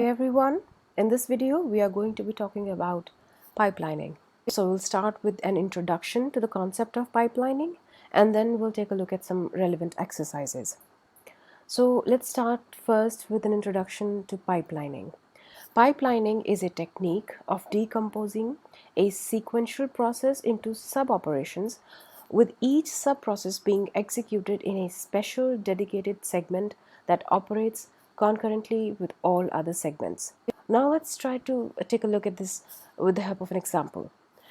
Hey everyone, in this video we are going to be talking about pipelining. So we'll start with an introduction to the concept of pipelining and then we'll take a look at some relevant exercises. So let's start first with an introduction to pipelining. Pipelining is a technique of decomposing a sequential process into sub-operations, with each sub-process being executed in a special dedicated segment that operates concurrently with all other segments. Now let's try to take a look at this with the help of an example.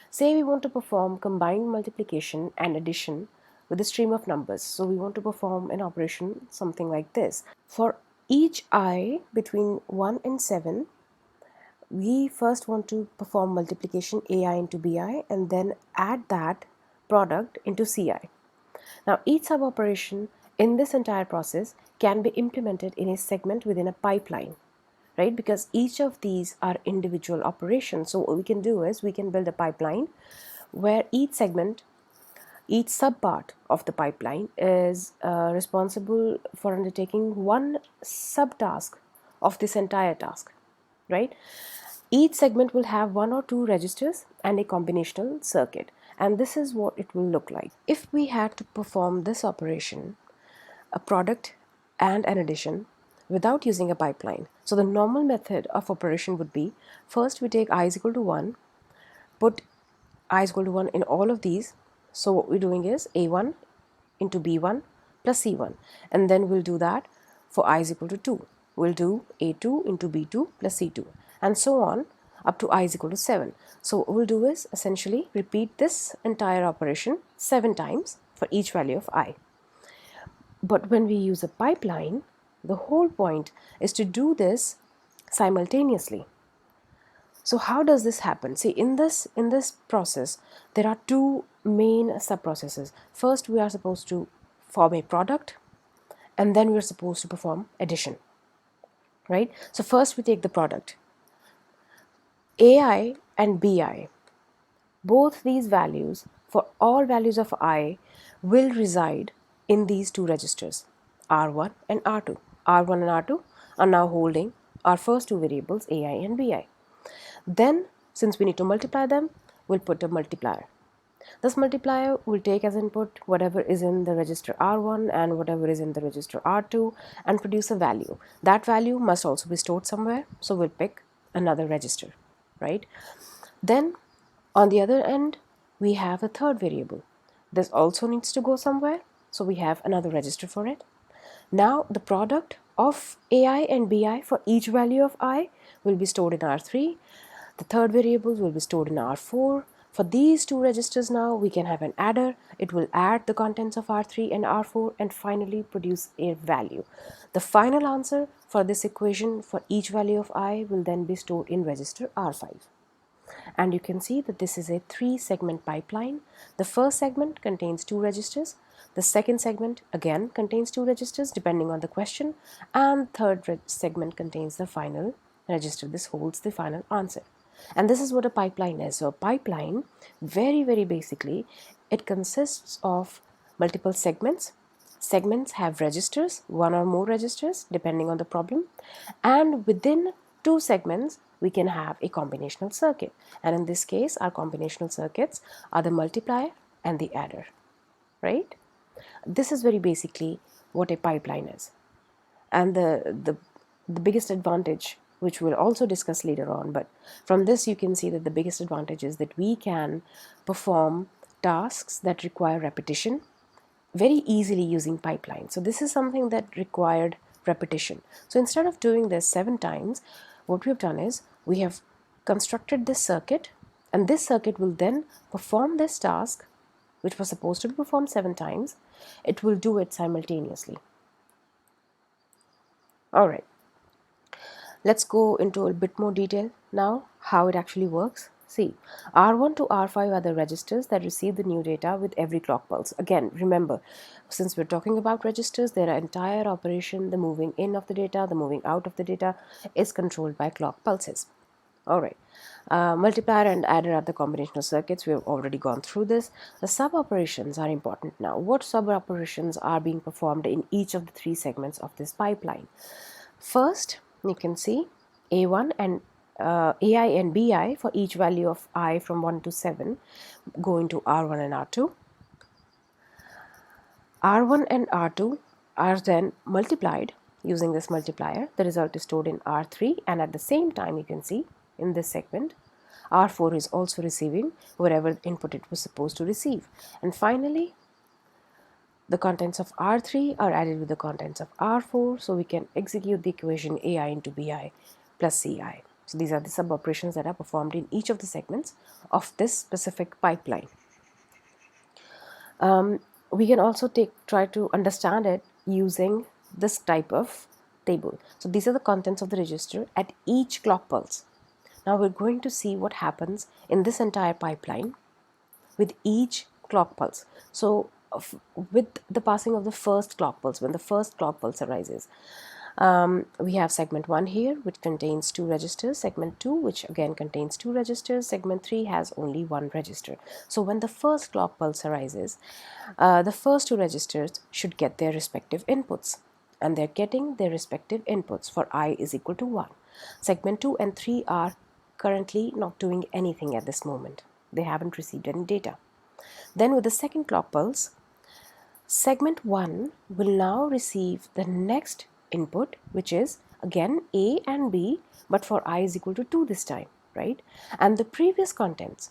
Say we want to perform combined multiplication and addition with a stream of numbers. So we want to perform an operation something like this. For each I between 1 and 7, we first want to perform multiplication ai into bi and then add that product into ci. Now each sub operation in this entire process can be implemented in a segment within a pipeline, right? Because each of these are individual operations. So what we can do is we can build a pipeline where each segment, each subpart of the pipeline is responsible for undertaking one subtask of this entire task, right? Each segment will have one or two registers and a combinational circuit, and this is what it will look like. If we had to perform this operation, a product and an addition, without using a pipeline, so the normal method of operation would be, first we take I is equal to 1, put I is equal to 1 in all of these. So what we're doing is A1 into B1 plus C1, and then we'll do that for I is equal to 2. We'll do A2 into B2 plus C2, and so on up to I is equal to 7. So what we'll do is essentially repeat this entire operation 7 times for each value of I. But when we use a pipeline, the whole point is to do this simultaneously. So how does this happen? See, in this process, there are two main sub-processes. First, we are supposed to form a product, and then we're supposed to perform addition, right? So first we take the product. AI and BI, both these values for all values of I will reside in these two registers, R1 and R2. R1 and R2 are now holding our first two variables, AI and BI. Then, since we need to multiply them, we'll put a multiplier. This multiplier will take as input whatever is in the register R1 and whatever is in the register R2 and produce a value. That value must also be stored somewhere, so we'll pick another register, right? Then on the other end, we have a third variable. This also needs to go somewhere, so we have another register for it. Now the product of AI and BI for each value of I will be stored in R3. The third variables will be stored in R4. For these two registers now, we can have an adder. It will add the contents of R3 and R4 and finally produce a value. The final answer for this equation for each value of I will then be stored in register R5. And you can see that this is a 3-segment pipeline. The first segment contains 2 registers. The second segment again contains 2 registers depending on the question, and third segment contains the final register. This holds the final answer. And this is what a pipeline is. So a pipeline, very basically, it consists of multiple segments. Segments have registers, one or more registers depending on the problem, and within 2 segments we can have a combinational circuit, and in this case our combinational circuits are the multiplier and the adder, right? This is very basically what a pipeline is. And the biggest advantage, which we'll also discuss later on, but from this you can see that the biggest advantage is that we can perform tasks that require repetition very easily using pipeline. So this is something that required repetition. So instead of doing this 7 times, what we have done is we have constructed this circuit, and this circuit will then perform this task, which was supposed to be performed 7 times. It will do it simultaneously. All right. Let's go into a bit more detail now how it actually works. See, R1 to R5 are the registers that receive the new data with every clock pulse. Again, remember, since we're talking about registers, their entire operation, the moving in of the data, the moving out of the data, is controlled by clock pulses. All right. Multiplier and adder are the combinational circuits. We have already gone through this. The sub-operations are important now. What sub-operations are being performed in each of the 3 segments of this pipeline? First, you can see A1 and AI and BI for each value of I from 1 to 7 go into R1 and R2. R1 and R2 are then multiplied using this multiplier. The result is stored in R3, and at the same time you can see in this segment R4 is also receiving whatever input it was supposed to receive. And finally, the contents of R3 are added with the contents of R4, so we can execute the equation AI into BI plus CI. So these are the sub operations that are performed in each of the segments of this specific pipeline. We can also try to understand it using this type of table. So these are the contents of the register at each clock pulse. Now we're going to see what happens in this entire pipeline with each clock pulse. So with the passing of the first clock pulse, when the first clock pulse arises, we have segment 1 here, which contains 2 registers, segment 2, which again contains 2 registers, segment 3 has only 1 register. So when the first clock pulse arises, the first 2 registers should get their respective inputs, and they're getting their respective inputs for I is equal to 1. Segment 2 and 3 are currently not doing anything at this moment. They haven't received any data. Then with the second clock pulse, segment 1 will now receive the next input, which is again A and B, but for I is equal to 2 this time, right? And the previous contents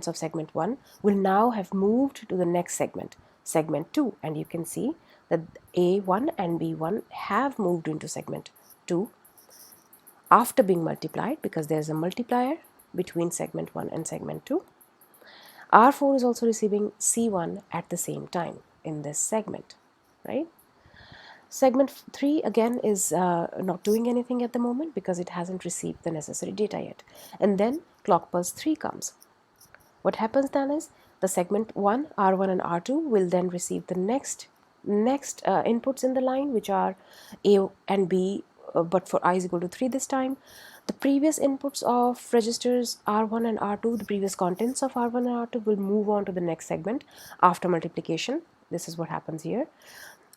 of segment 1 will now have moved to the next segment, segment 2, and you can see that A1 and B1 have moved into segment 2 after being multiplied, because there's a multiplier between segment 1 and segment 2. R4 is also receiving C1 at the same time in this segment, right? Segment 3 again is not doing anything at the moment because it hasn't received the necessary data yet. And then clock pulse 3 comes. What happens then is the segment 1, R1 and R2 will then receive the next inputs in the line, which are A and B, but for I is equal to 3 this time. The previous inputs of registers R1 and R2, the previous contents of R1 and R2 will move on to the next segment after multiplication. This is what happens here.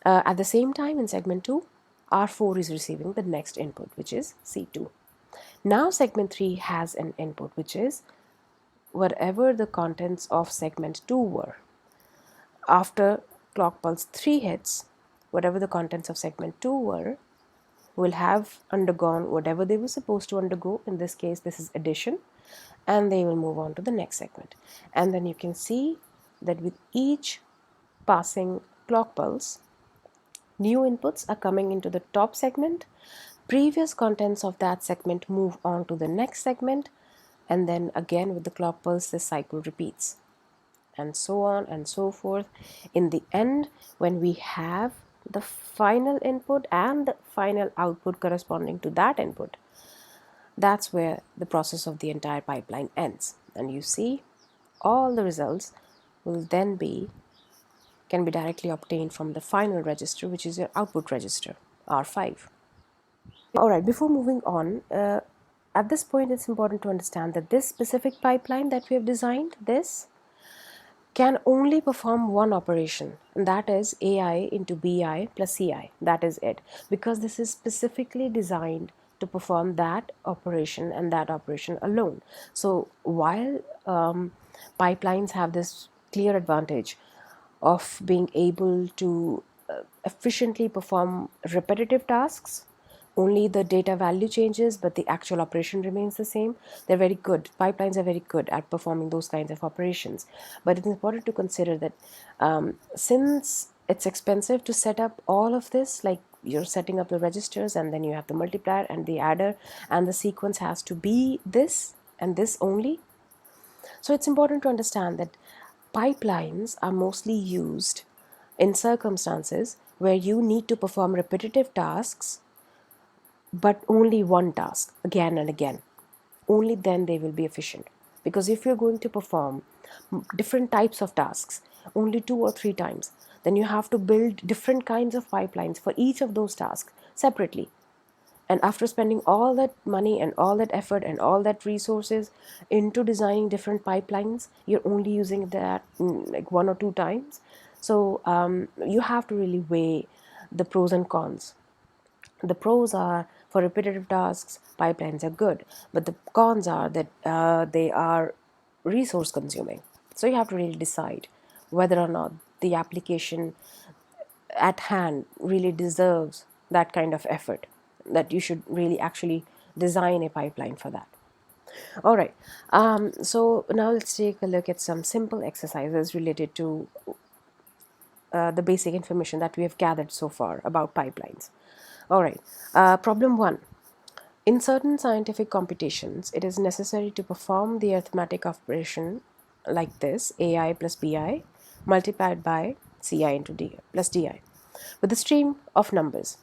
At the same time, in segment 2, R4 is receiving the next input, which is C2. Now segment 3 has an input, which is whatever the contents of segment 2 were. After clock pulse 3 hits, whatever the contents of segment 2 were will have undergone whatever they were supposed to undergo. In this case, this is addition, and they will move on to the next segment. And then you can see that with each passing clock pulse, new inputs are coming into the top segment, previous contents of that segment move on to the next segment, and then again with the clock pulse this cycle repeats, and so on and so forth. In the end, when we have the final input and the final output corresponding to that input, that's where the process of the entire pipeline ends. And you see all the results will then can be directly obtained from the final register, which is your output register, R5. Alright, before moving on, at this point it's important to understand that this specific pipeline that we have designed, this can only perform one operation, and that is AI into BI plus CI. That is it, because this is specifically designed to perform that operation and that operation alone. So while pipelines have this clear advantage of being able to efficiently perform repetitive tasks, only the data value changes but the actual operation remains the same. They're very good. Pipelines are very good at performing those kinds of operations. But it's important to consider that since it's expensive to set up all of this, like you're setting up the registers and then you have the multiplier and the adder, and the sequence has to be this and this only. So it's important to understand that pipelines are mostly used in circumstances where you need to perform repetitive tasks, but only one task again and again. Only then they will be efficient. Because if you're going to perform different types of tasks only 2 or 3 times, then you have to build different kinds of pipelines for each of those tasks separately. And after spending all that money and all that effort and all that resources into designing different pipelines, you're only using that like 1 or 2 times. So you have to really weigh the pros and cons. The pros are, For repetitive tasks, pipelines are good, but the cons are that they are resource consuming. So you have to really decide whether or not the application at hand really deserves that kind of effort, that you should really actually design a pipeline for that. All right, so now let's take a look at some simple exercises related to the basic information that we have gathered so far about pipelines. All right, problem one. In certain scientific computations, it is necessary to perform the arithmetic operation like this: AI plus BI multiplied by CI into D plus DI with a stream of numbers.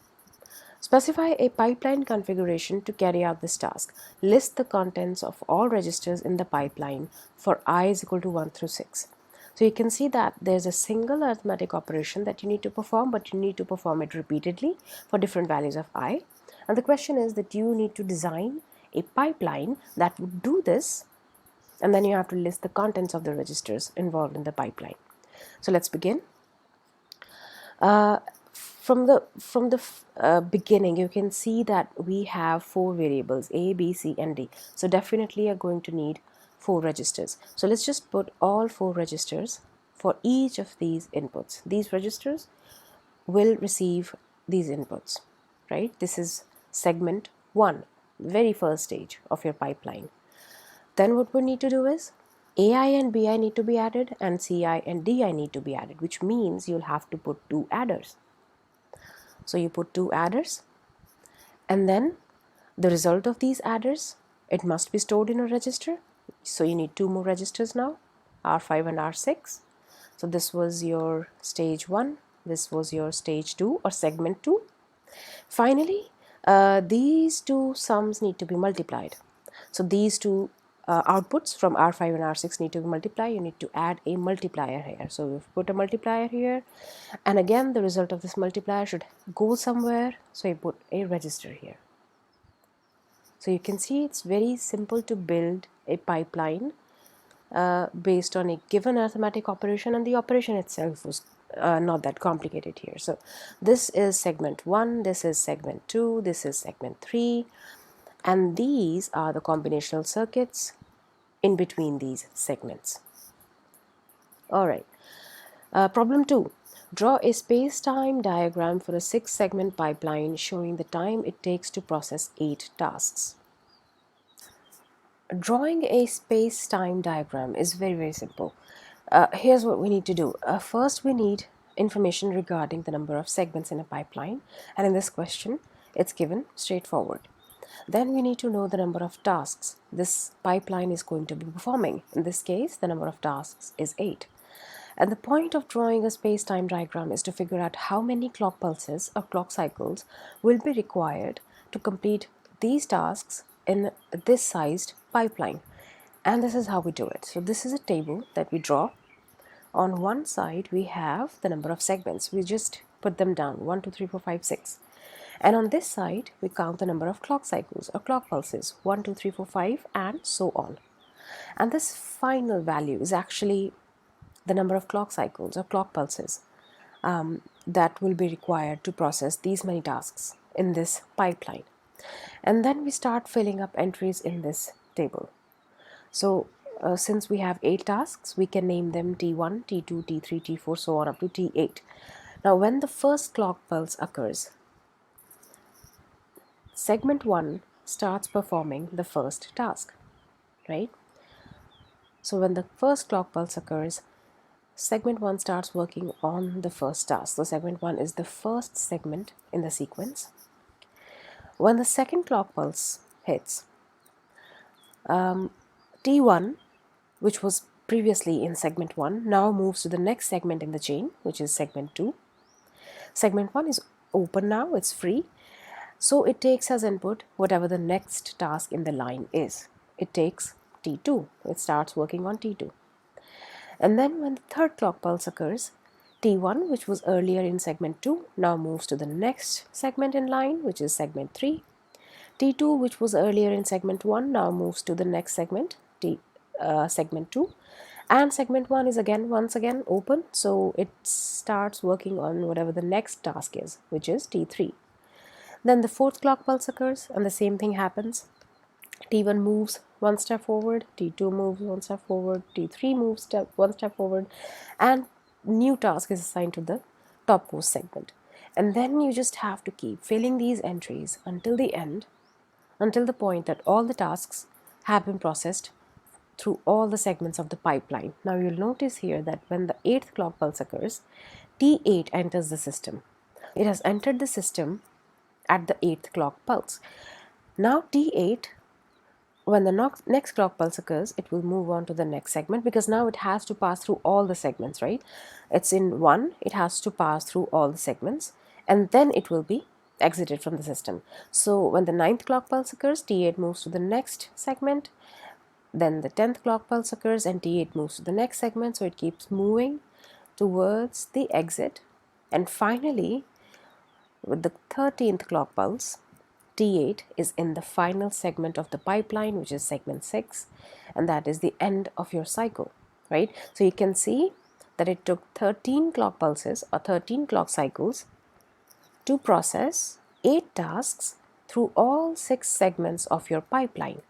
Specify a pipeline configuration to carry out this task. List the contents of all registers in the pipeline for I is equal to 1 through 6. So you can see that there's a single arithmetic operation that you need to perform, but you need to perform it repeatedly for different values of I. And the question is that you need to design a pipeline that would do this, and then you have to list the contents of the registers involved in the pipeline. So let's begin. From the beginning, you can see that we have 4 variables A, B, C, and D. So definitely you're going to need 4 registers. So let's just put all 4 registers for each of these inputs. These registers will receive these inputs, right? This is segment 1, very first stage of your pipeline. Then what we need to do is AI and BI need to be added, and CI and DI need to be added, which means you'll have to put 2 adders. So you put 2 adders, and then the result of these adders, it must be stored in a register. So you need 2 more registers now, R5 and R6. So this was your stage 1, this was your stage 2 or segment 2. Finally, these 2 sums need to be multiplied. So these 2 outputs from R5 and R6 need to be multiplied. You need to add a multiplier here. So we've put a multiplier here, and again the result of this multiplier should go somewhere, so you put a register here. So you can see it's very simple to build a pipeline based on a given arithmetic operation, and the operation itself was not that complicated here. So this is segment 1, this is segment 2, this is segment 3, and these are the combinational circuits in between these segments. All right, problem 2. Draw a space-time diagram for a 6-segment pipeline showing the time it takes to process 8 tasks. Drawing a space-time diagram is very simple. Here's what we need to do. First, we need information regarding the number of segments in a pipeline, and in this question it's given straightforward. Then we need to know the number of tasks this pipeline is going to be performing. In this case, the number of tasks is 8. And the point of drawing a space-time diagram is to figure out how many clock pulses or clock cycles will be required to complete these tasks in this sized pipeline. And this is how we do it. So this is a table that we draw. On one side we have the number of segments. We just put them down, 1, 2, 3, 4, 5, 6. And on this side we count the number of clock cycles or clock pulses, 1, 2, 3, 4, 5, and so on. And this final value is actually the number of clock cycles or clock pulses that will be required to process these many tasks in this pipeline. And then we start filling up entries in this table. So since we have 8 tasks, we can name them T1, T2, T3, T4, so on up to T8. Now when the first clock pulse occurs, segment 1 starts performing the first task, right? So when the first clock pulse occurs, segment 1 starts working on the first task. So segment 1 is the first segment in the sequence. When the second clock pulse hits, T1, which was previously in segment 1, now moves to the next segment in the chain, which is segment 2. Segment 1 is open now, it's free. So it takes as input whatever the next task in the line is. It takes T2, it starts working on T2. And then when the third clock pulse occurs, T1, which was earlier in segment 2, now moves to the next segment in line, which is segment 3. T2, which was earlier in segment 1, now moves to the next segment, segment 2. And segment 1 is once again open, so it starts working on whatever the next task is, which is T3. Then the fourth clock pulse occurs and the same thing happens. T1 moves one step forward, T2 moves one step forward, T3 moves one step forward, and new task is assigned to the topmost segment. And then you just have to keep filling these entries until the end, until the point that all the tasks have been processed through all the segments of the pipeline. Now you'll notice here that when the 8th clock pulse occurs, T8 enters the system. It has entered the system at the 8th clock pulse. Now T8, when the next clock pulse occurs, it will move on to the next segment, because now it has to pass through all the segments, right? It's in one, it has to pass through all the segments, and then it will be exited from the system. So when the 9th clock pulse occurs, T8 moves to the next segment, then the 10th clock pulse occurs and T8 moves to the next segment, so it keeps moving towards the exit. And finally, with the 13th clock pulse, T8 is in the final segment of the pipeline, which is segment 6, and that is the end of your cycle, right? So you can see that it took 13 clock pulses or 13 clock cycles to process 8 tasks through all 6 segments of your pipeline,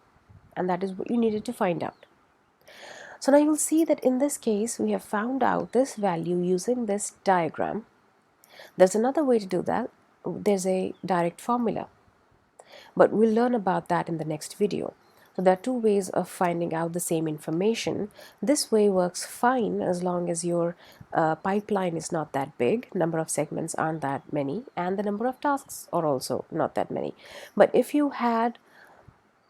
and that is what you needed to find out. So now you'll see that in this case we have found out this value using this diagram. There's another way to do that. There's a direct formula, but we'll learn about that in the next video. So there are two ways of finding out the same information. This way works fine as long as your pipeline is not that big, number of segments aren't that many, and the number of tasks are also not that many. But if you had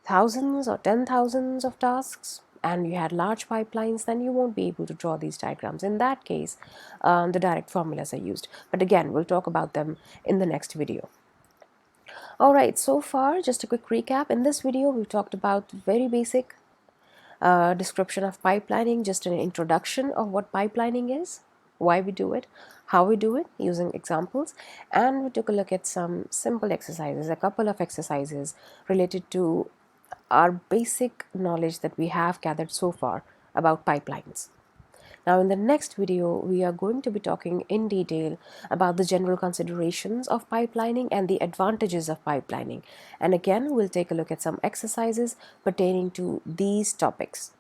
thousands or 10,000s of tasks and you had large pipelines, then you won't be able to draw these diagrams. In that case, the direct formulas are used. But again, we'll talk about them in the next video. Alright, so far, just a quick recap. In this video, we've talked about very basic description of pipelining, just an introduction of what pipelining is, why we do it, how we do it using examples, and we took a look at some simple exercises, a couple of exercises related to our basic knowledge that we have gathered so far about pipelines. Now in the next video, we are going to be talking in detail about the general considerations of pipelining and the advantages of pipelining. And again, we'll take a look at some exercises pertaining to these topics.